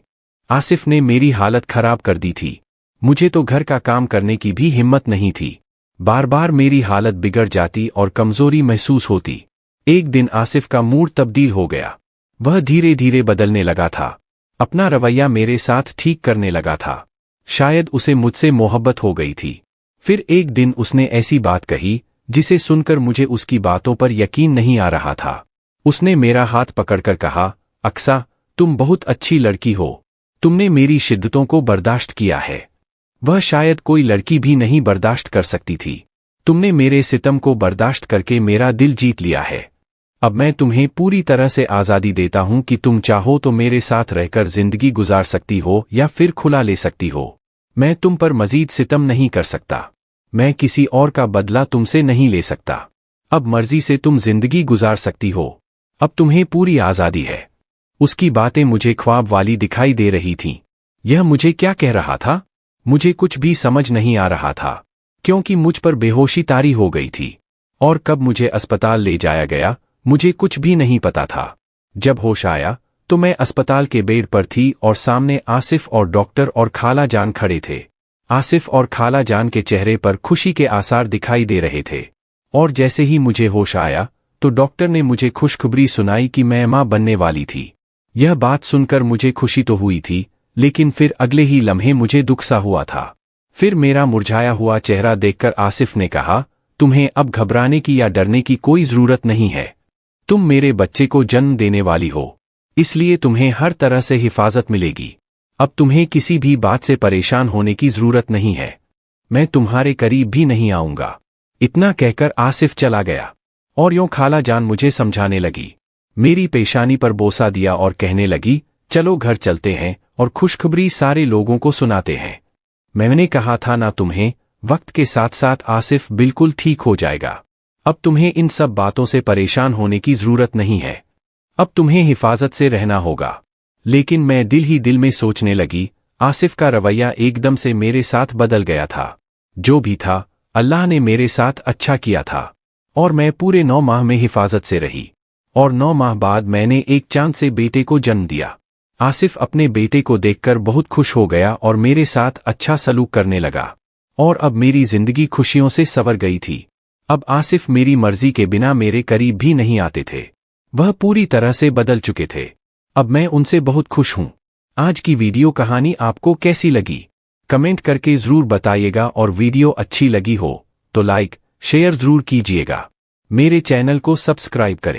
आसिफ ने मेरी हालत खराब कर दी थी। मुझे तो घर का काम करने की भी हिम्मत नहीं थी। बार बार मेरी हालत बिगड़ जाती और कमजोरी महसूस होती। एक दिन आसिफ का मूड तब्दील हो गया। वह धीरे धीरे बदलने लगा था। अपना रवैया मेरे साथ ठीक करने लगा था। शायद उसे मुझसे मोहब्बत हो गई थी। फिर एक दिन उसने ऐसी बात कही जिसे सुनकर मुझे उसकी बातों पर यकीन नहीं आ रहा था। उसने मेरा हाथ पकड़कर कहा, अक्सा, तुम बहुत अच्छी लड़की हो। तुमने मेरी शिद्दतों को बर्दाश्त किया है। वह शायद कोई लड़की भी नहीं बर्दाश्त कर सकती थी। तुमने मेरे सितम को बर्दाश्त करके मेरा दिल जीत लिया है। अब मैं तुम्हें पूरी तरह से आज़ादी देता हूं कि तुम चाहो तो मेरे साथ रहकर जिंदगी गुजार सकती हो या फिर खुला ले सकती हो। मैं तुम पर मजीद सितम नहीं कर सकता। मैं किसी और का बदला तुमसे नहीं ले सकता। अब मर्जी से तुम जिंदगी गुजार सकती हो। अब तुम्हें पूरी आज़ादी है। उसकी बातें मुझे ख्वाब वाली दिखाई दे रही थीं। यह मुझे क्या कह रहा था? मुझे कुछ भी समझ नहीं आ रहा था, क्योंकि मुझ पर बेहोशी तारी हो गई थी। और कब मुझे अस्पताल ले जाया गया, मुझे कुछ भी नहीं पता था। जब होश आया तो मैं अस्पताल के बेड पर थी और सामने आसिफ और डॉक्टर और खाला जान खड़े थे। आसिफ और खाला जान के चेहरे पर खुशी के आसार दिखाई दे रहे थे। और जैसे ही मुझे होश आया तो डॉक्टर ने मुझे खुशखबरी सुनाई कि मैं मां बनने वाली थी। यह बात सुनकर मुझे खुशी तो हुई थी, लेकिन फिर अगले ही लम्हे मुझे दुख सा हुआ था। फिर मेरा मुरझाया हुआ चेहरा देखकर आसिफ ने कहा, तुम्हें अब घबराने की या डरने की कोई जरूरत नहीं है। तुम मेरे बच्चे को जन्म देने वाली हो, इसलिए तुम्हें हर तरह से हिफाजत मिलेगी। अब तुम्हें किसी भी बात से परेशान होने की जरूरत नहीं है। मैं तुम्हारे करीब भी नहीं आऊंगा। इतना कहकर आसिफ चला गया, और यूं खाला जान मुझे समझाने लगी। मेरी पेशानी पर बोसा दिया और कहने लगी, चलो घर चलते हैं और खुशखबरी सारे लोगों को सुनाते हैं। मैंने कहा था ना तुम्हें, वक्त के साथ साथ आसिफ बिल्कुल ठीक हो जाएगा। अब तुम्हें इन सब बातों से परेशान होने की जरूरत नहीं है। अब तुम्हें हिफाजत से रहना होगा। लेकिन मैं दिल ही दिल में सोचने लगी, आसिफ का रवैया एकदम से मेरे साथ बदल गया था। जो भी था, अल्लाह ने मेरे साथ अच्छा किया था। और मैं पूरे 9 माह में हिफाजत से रही। और 9 माह बाद मैंने एक चांद से बेटे को जन्म दिया। आसिफ अपने बेटे को देखकर बहुत खुश हो गया और मेरे साथ अच्छा सलूक करने लगा। और अब मेरी जिंदगी खुशियों से संवर गई थी। अब आसिफ मेरी मर्जी के बिना मेरे करीब भी नहीं आते थे। वह पूरी तरह से बदल चुके थे। अब मैं उनसे बहुत खुश हूं। आज की वीडियो कहानी आपको कैसी लगी? कमेंट करके जरूर बताइएगा, और वीडियो अच्छी लगी हो तो लाइक शेयर जरूर कीजिएगा। मेरे चैनल को सब्सक्राइब करें।